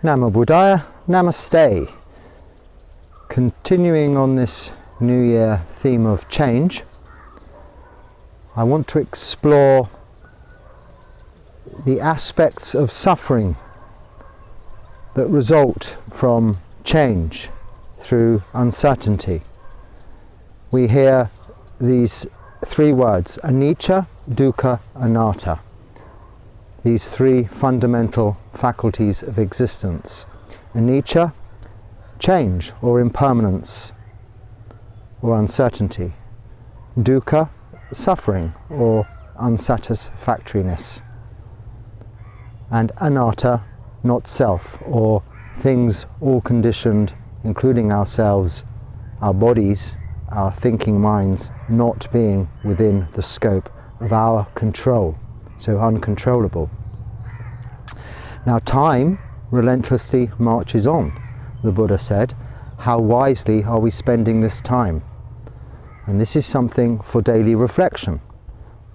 Namo Buddhaya, Namaste. Continuing on this New Year theme of change, I want to explore the aspects of suffering that result from change through uncertainty. We hear these three words, anicca, dukkha, anatta. These three fundamental faculties of existence. Anicca, change or impermanence or uncertainty. Dukkha, suffering or unsatisfactoriness. And anatta, not self, or things all conditioned, including ourselves, our bodies, our thinking minds, not being within the scope of our control, so uncontrollable. Now time relentlessly marches on, the Buddha said. How wisely are we spending this time? And this is something for daily reflection.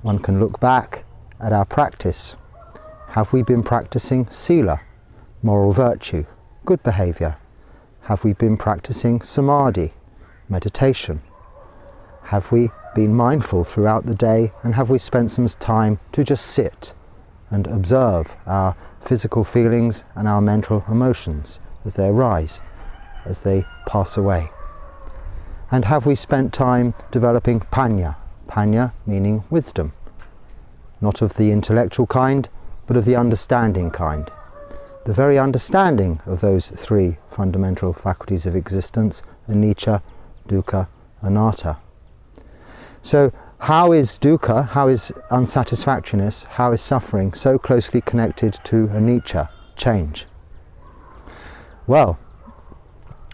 One can look back at our practice. Have we been practicing sila, moral virtue, good behavior? Have we been practicing samadhi, meditation? Have we been mindful throughout the day, and have we spent some time to just sit and observe our physical feelings and our mental emotions as they arise, as they pass away? And have we spent time developing panya? Panya meaning wisdom, not of the intellectual kind, but of the understanding kind. The very understanding of those three fundamental faculties of existence, anicca, dukkha, anatta. So how is dukkha, how is unsatisfactoriness, how is suffering so closely connected to anicca, change? Well,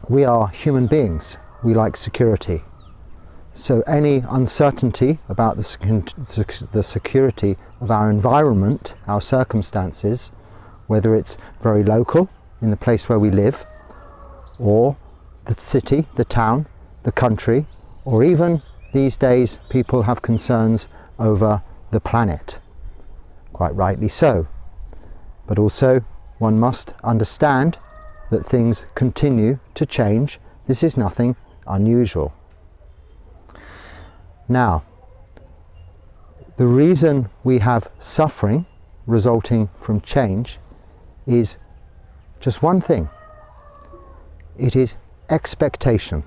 we are human beings. We like security. So any uncertainty about the security of our environment, our circumstances, whether it's very local, in the place where we live, or the city, the town, the country, or even these days people have concerns over the planet. Quite rightly so. But also one must understand that things continue to change. This is nothing unusual. Now, the reason we have suffering resulting from change is just one thing. It is expectation.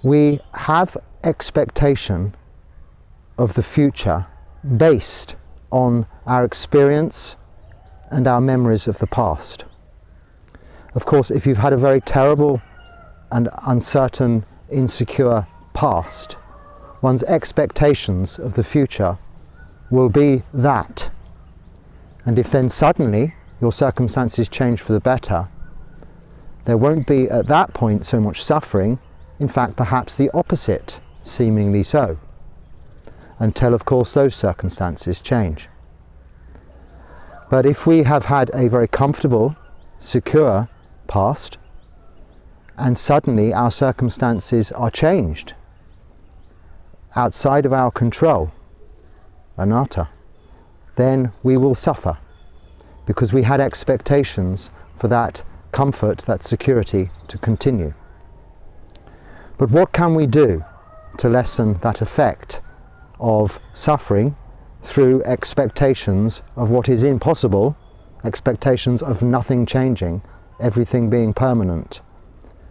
We have expectation of the future based on our experience and our memories of the past. Of course, if you've had a very terrible and uncertain, insecure past, one's expectations of the future will be that. And if then suddenly your circumstances change for the better, there won't be at that point so much suffering. In fact, perhaps the opposite, seemingly so, until of course those circumstances change. But if we have had a very comfortable, secure past, and suddenly our circumstances are changed, outside of our control, anatta, then we will suffer, because we had expectations for that comfort, that security to continue. But what can we do to lessen that effect of suffering through expectations of what is impossible, expectations of nothing changing, everything being permanent,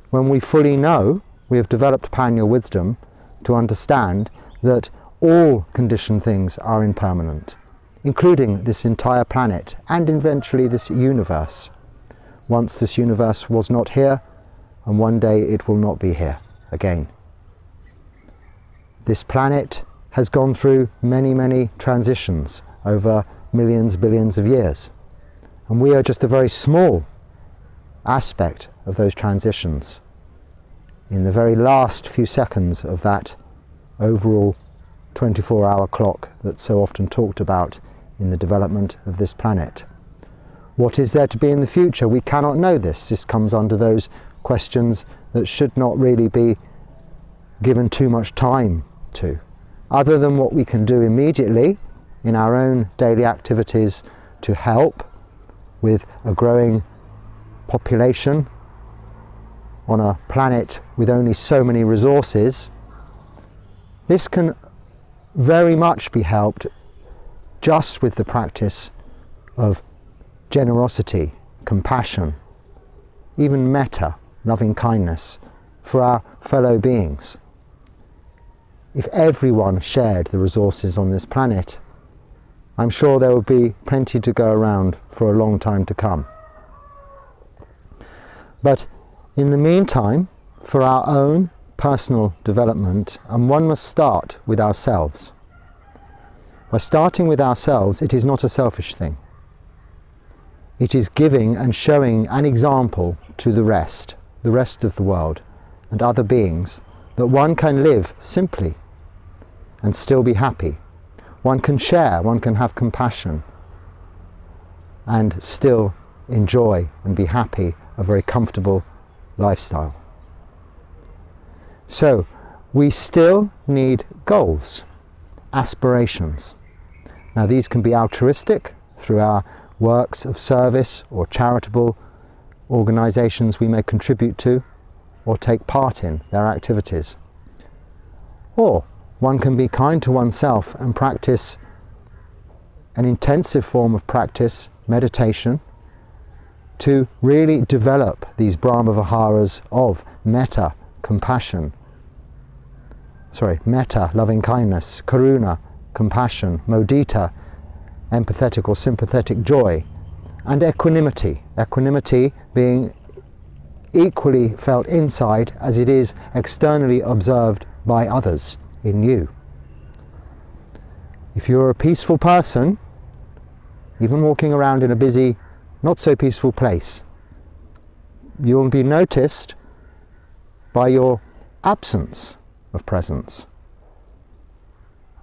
when we fully know, we have developed panya wisdom to understand that all conditioned things are impermanent, including this entire planet and eventually this universe. Once this universe was not here, and one day it will not be here again. This planet has gone through many, many transitions over millions, billions of years. And we are just a very small aspect of those transitions. In the very last few seconds of that overall 24-hour clock that's so often talked about in the development of this planet. What is there to be in the future? We cannot know this. This comes under those questions that should not really be given too much time to, other than what we can do immediately in our own daily activities to help with a growing population on a planet with only so many resources, this can very much be helped just with the practice of generosity, compassion, even metta, loving kindness for our fellow beings. If everyone shared the resources on this planet, I'm sure there would be plenty to go around for a long time to come. But in the meantime, for our own personal development, and one must start with ourselves. By starting with ourselves, it is not a selfish thing. It is giving and showing an example to the rest of the world and other beings, that one can live simply and still be happy. One can share, one can have compassion and still enjoy and be happy, a very comfortable lifestyle. So we still need goals, aspirations. Now these can be altruistic through our works of service or charitable organizations we may contribute to or take part in their activities. Or one can be kind to oneself and practice an intensive form of practice, meditation, to really develop these Brahma Viharas of metta, compassion, metta, loving kindness, karuna, compassion, mudita, empathetic or sympathetic joy, and equanimity. Equanimity being equally felt inside as it is externally observed by others in you. If you're a peaceful person, even walking around in a busy, not so peaceful place, you'll be noticed by your absence of presence.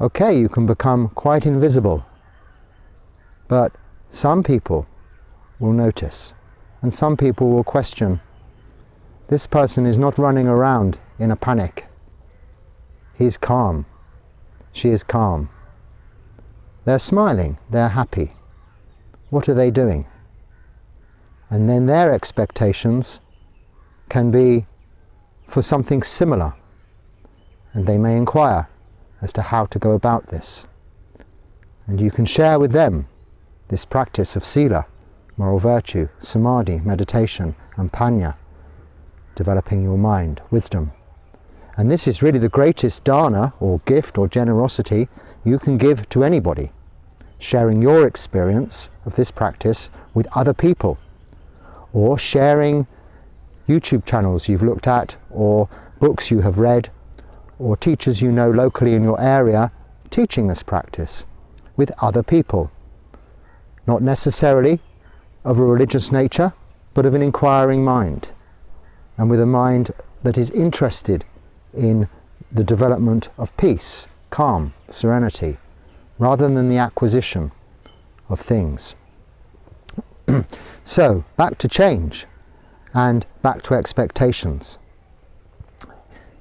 Okay, you can become quite invisible, but some people will notice, and some people will question, this person is not running around in a panic. He's calm. She is calm. They're smiling, they're happy. What are they doing? And then their expectations can be for something similar, and they may inquire as to how to go about this. And you can share with them this practice of sila, moral virtue, samadhi, meditation, and panya, developing your mind, wisdom. And this is really the greatest dana, or gift, or generosity you can give to anybody, sharing your experience of this practice with other people, or sharing YouTube channels you've looked at, or books you have read, or teachers you know locally in your area teaching this practice with other people, not necessarily of a religious nature, but of an inquiring mind, and with a mind that is interested in the development of peace, calm, serenity, rather than the acquisition of things. So, back to change and back to expectations.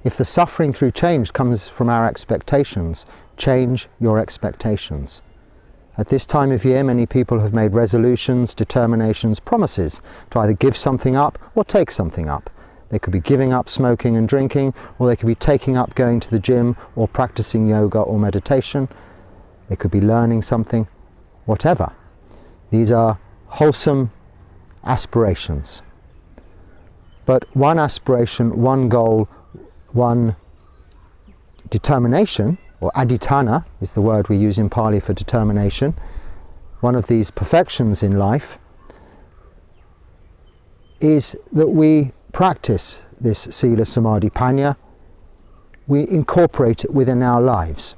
If the suffering through change comes from our expectations, change your expectations. At this time of year, many people have made resolutions, determinations, promises to either give something up or take something up. They could be giving up smoking and drinking, or they could be taking up going to the gym or practicing yoga or meditation. They could be learning something, whatever. These are wholesome aspirations. But one aspiration, one goal, one determination, or adhitthana is the word we use in Pali for determination, one of these perfections in life, is that we practice this sila, samadhi, panya, we incorporate it within our lives.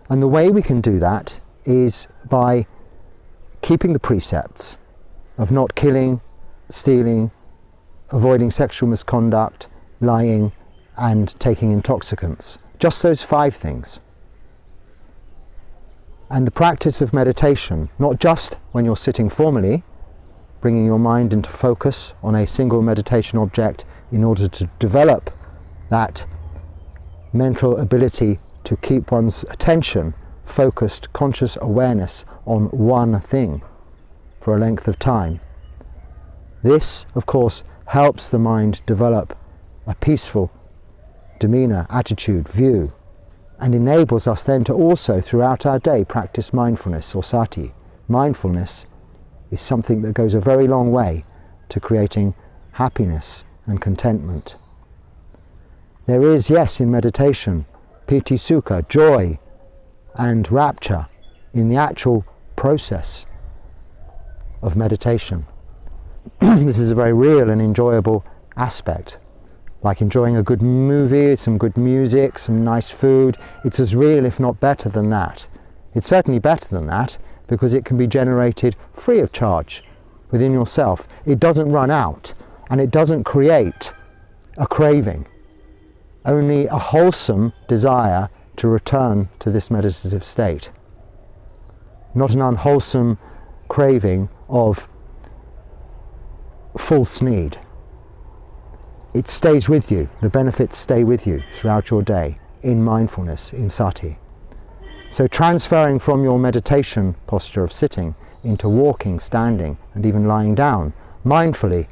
And the way we can do that is by keeping the precepts of not killing, stealing, avoiding sexual misconduct, lying, and taking intoxicants. Just those 5 things. And the practice of meditation, not just when you're sitting formally, bringing your mind into focus on a single meditation object in order to develop that mental ability to keep one's attention focused, conscious awareness on one thing for a length of time. This, of course, helps the mind develop a peaceful demeanour, attitude, view, and enables us then to also, throughout our day, practice mindfulness or sati. Mindfulness is something that goes a very long way to creating happiness and contentment. There is, yes, in meditation, piti sukha, joy and rapture in the actual process of meditation. This is a very real and enjoyable aspect, like enjoying a good movie, some good music, some nice food. It's as real, if not better than that. It's certainly better than that, because it can be generated free of charge within yourself. It doesn't run out, and it doesn't create a craving, only a wholesome desire to return to this meditative state. Not an unwholesome craving of false need. It stays with you, the benefits stay with you throughout your day, in mindfulness, in sati. So transferring from your meditation posture of sitting into walking, standing, and even lying down mindfully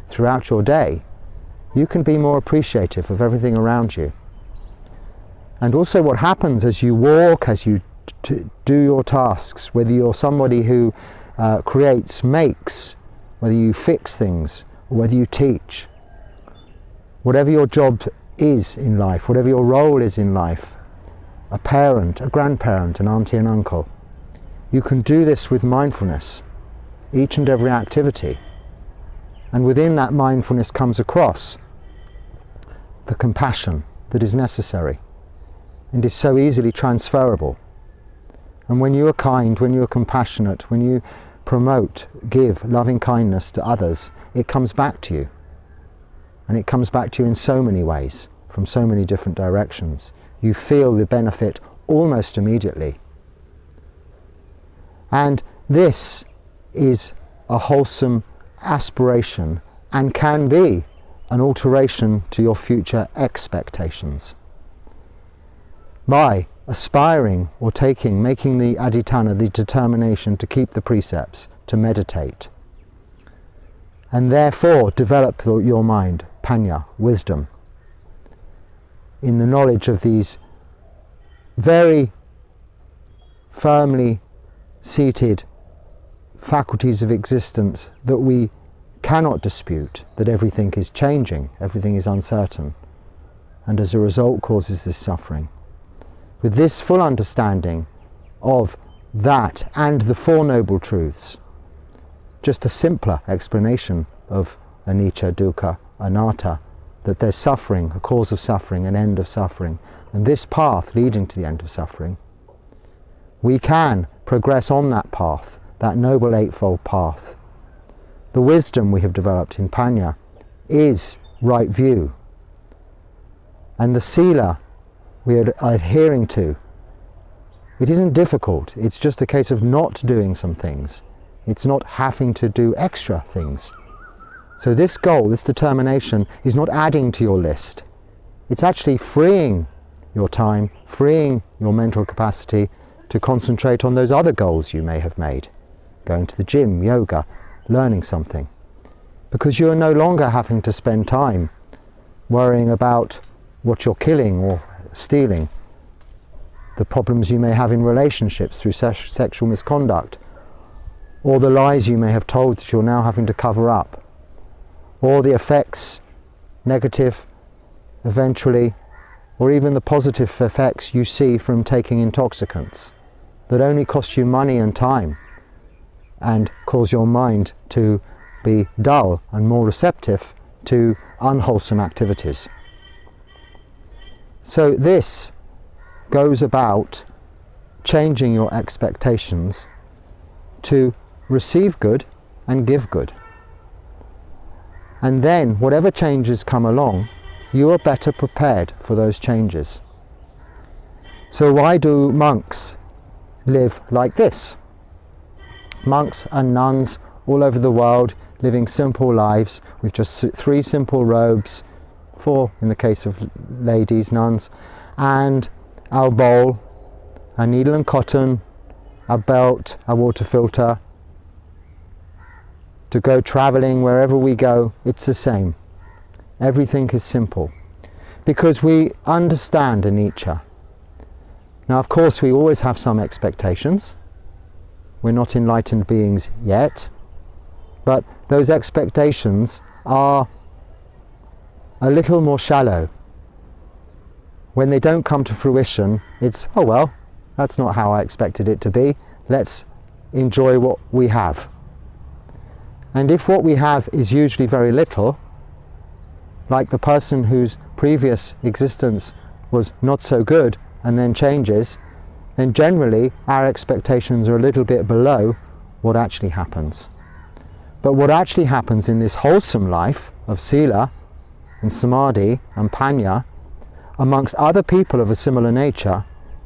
throughout your day, you can be more appreciative of everything around you. And also what happens as you walk, as you do your tasks, whether you're somebody who creates, makes, whether you fix things, or whether you teach, whatever your job is in life, whatever your role is in life, a parent, a grandparent, an auntie and uncle, you can do this with mindfulness, each and every activity. And within that mindfulness comes across the compassion that is necessary and is so easily transferable. And when you are kind, when you are compassionate, when you promote, give loving kindness to others, it comes back to you. And it comes back to you in so many ways, from so many different directions. You feel the benefit almost immediately. And this is a wholesome aspiration and can be an alteration to your future expectations. By aspiring or making the adhitthana, the determination to keep the precepts, to meditate, and therefore develop your mind, panya, wisdom, in the knowledge of these very firmly seated faculties of existence that we cannot dispute, that everything is changing, everything is uncertain, and as a result causes this suffering. With this full understanding of that and the Four Noble Truths, just a simpler explanation of anicca, dukkha, anatta, that there's suffering, a cause of suffering, an end of suffering, and this path leading to the end of suffering, we can progress on that path, that Noble Eightfold Path. The wisdom we have developed in Panya is right view, and the sila we are adhering to, it isn't difficult, it's just a case of not doing some things. It's not having to do extra things. So this goal, this determination, is not adding to your list. It's actually freeing your time, freeing your mental capacity to concentrate on those other goals you may have made. Going to the gym, yoga, learning something. Because you are no longer having to spend time worrying about what you're killing or stealing, the problems you may have in relationships through sexual misconduct, or the lies you may have told that you're now having to cover up, or the effects, negative, eventually, or even the positive effects you see from taking intoxicants that only cost you money and time and cause your mind to be dull and more receptive to unwholesome activities. So this goes about changing your expectations to receive good and give good. And then whatever changes come along, you are better prepared for those changes. So why do monks live like this? Monks and nuns all over the world living simple lives with just 3 simple robes, 4 in the case of ladies, nuns, and our bowl, our needle and cotton, our belt, our water filter, to go traveling, wherever we go, it's the same. Everything is simple. Because we understand anicca. Now, of course, we always have some expectations. We're not enlightened beings yet. But those expectations are a little more shallow. When they don't come to fruition, it's, oh well, that's not how I expected it to be. Let's enjoy what we have. And if what we have is usually very little, like the person whose previous existence was not so good and then changes, then generally our expectations are a little bit below what actually happens. But what actually happens in this wholesome life of sila and samadhi and panya, amongst other people of a similar nature,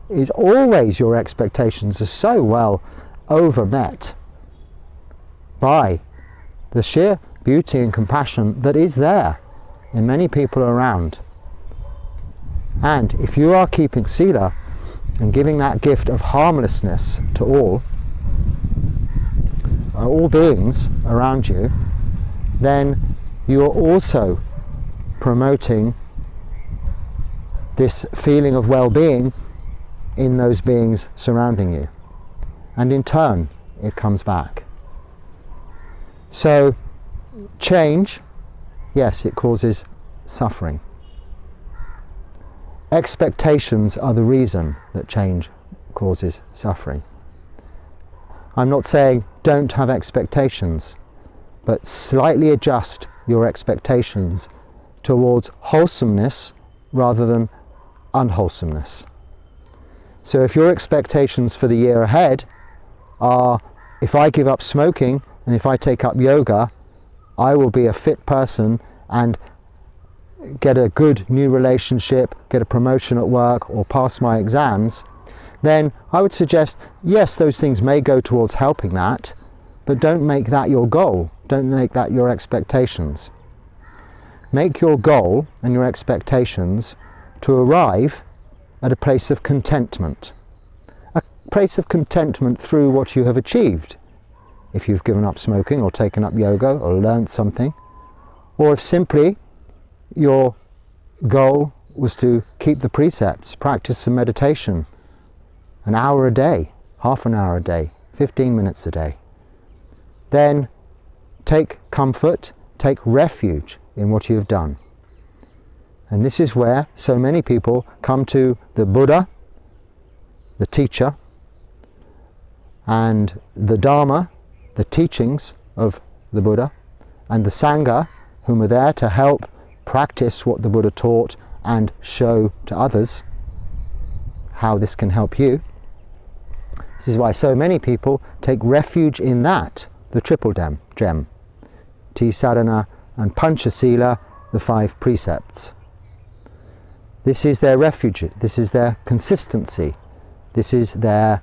is always your expectations are so well overmet by the sheer beauty and compassion that is there in many people around. And if you are keeping sila and giving that gift of harmlessness to all beings around you, then you are also promoting this feeling of well-being in those beings surrounding you. And in turn, it comes back. So, change, yes, it causes suffering. Expectations are the reason that change causes suffering. I'm not saying don't have expectations, but slightly adjust your expectations towards wholesomeness rather than unwholesomeness. So if your expectations for the year ahead are, if I give up smoking and if I take up yoga, I will be a fit person and get a good new relationship, get a promotion at work, or pass my exams, then I would suggest, yes, those things may go towards helping that, but don't make that your goal. Don't make that your expectations. Make your goal and your expectations to arrive at a place of contentment. A place of contentment through what you have achieved. If you've given up smoking or taken up yoga or learned something, or if simply your goal was to keep the precepts, practice some meditation, an hour a day, half an hour a day, 15 minutes a day, then take comfort, take refuge in what you have done. And this is where so many people come to the Buddha, the teacher, and the Dharma, the teachings of the Buddha, and the Sangha, whom are there to help practice what the Buddha taught and show to others how this can help you. This is why so many people take refuge in that, the triple gem, T-sadhana and Panchasila, the 5 precepts. This is their refuge, this is their consistency, this is their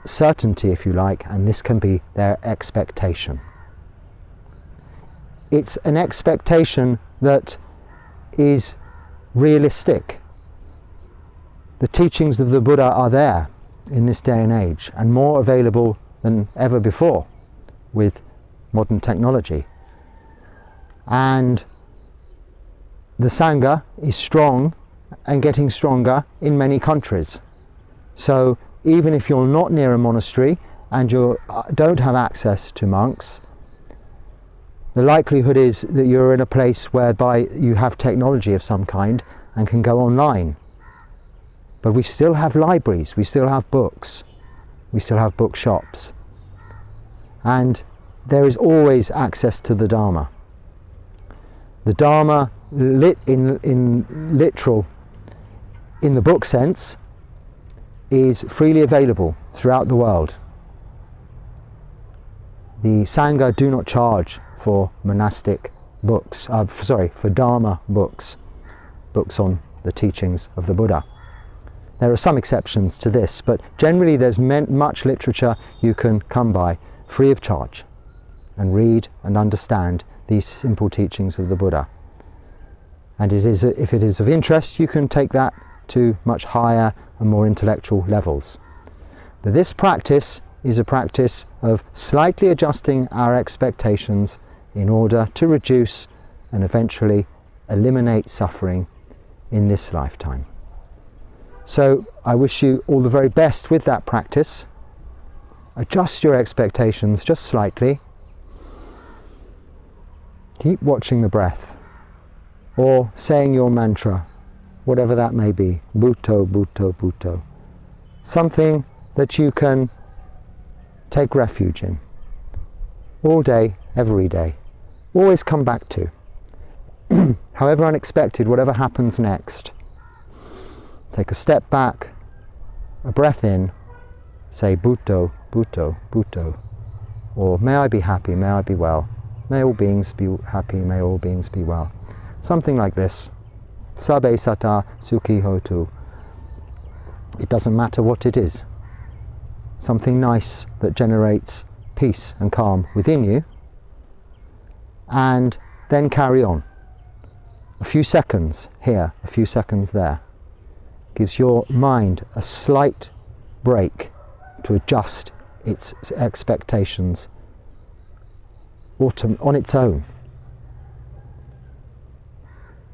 certainty, if you like, and this can be their expectation. It's an expectation that is realistic. The teachings of the Buddha are there in this day and age, and more available than ever before with modern technology. And the Sangha is strong and getting stronger in many countries. So even if you're not near a monastery and you don't have access to monks, the likelihood is that you're in a place whereby you have technology of some kind and can go online. But we still have libraries, we still have books, we still have bookshops. And there is always access to the Dharma. The Dharma, in the book sense, is freely available throughout the world. The Sangha do not charge for monastic books, for Dharma books on the teachings of the Buddha. There are some exceptions to this, but generally there's much literature you can come by free of charge and read and understand these simple teachings of the Buddha. And if it is of interest, you can take that to much higher and more intellectual levels. But this practice is a practice of slightly adjusting our expectations in order to reduce and eventually eliminate suffering in this lifetime. So I wish you all the very best with that practice. Adjust your expectations just slightly. Keep watching the breath, or saying your mantra, whatever that may be, Bhutto, Bhutto, Bhutto. Something that you can take refuge in, all day, every day. Always come back to. However unexpected, whatever happens next, take a step back, a breath in, say Bhutto, Bhutto, Bhutto. Or may I be happy, may I be well. May all beings be happy, may all beings be well. Something like this. Sabbe sata sukhi hotu. It doesn't matter what it is. Something nice that generates peace and calm within you. And then carry on. A few seconds here, a few seconds there. Gives your mind a slight break to adjust its expectations on its own.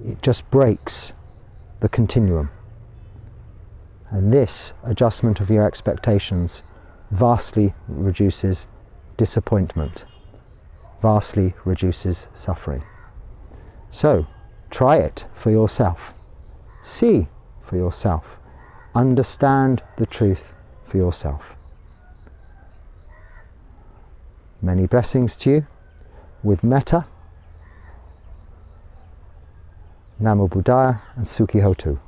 It just breaks the continuum. And this adjustment of your expectations vastly reduces disappointment, vastly reduces suffering. So, try it for yourself. See for yourself. Understand the truth for yourself. Many blessings to you. With metta, Namo Buddhaya and Sukhi Hotu.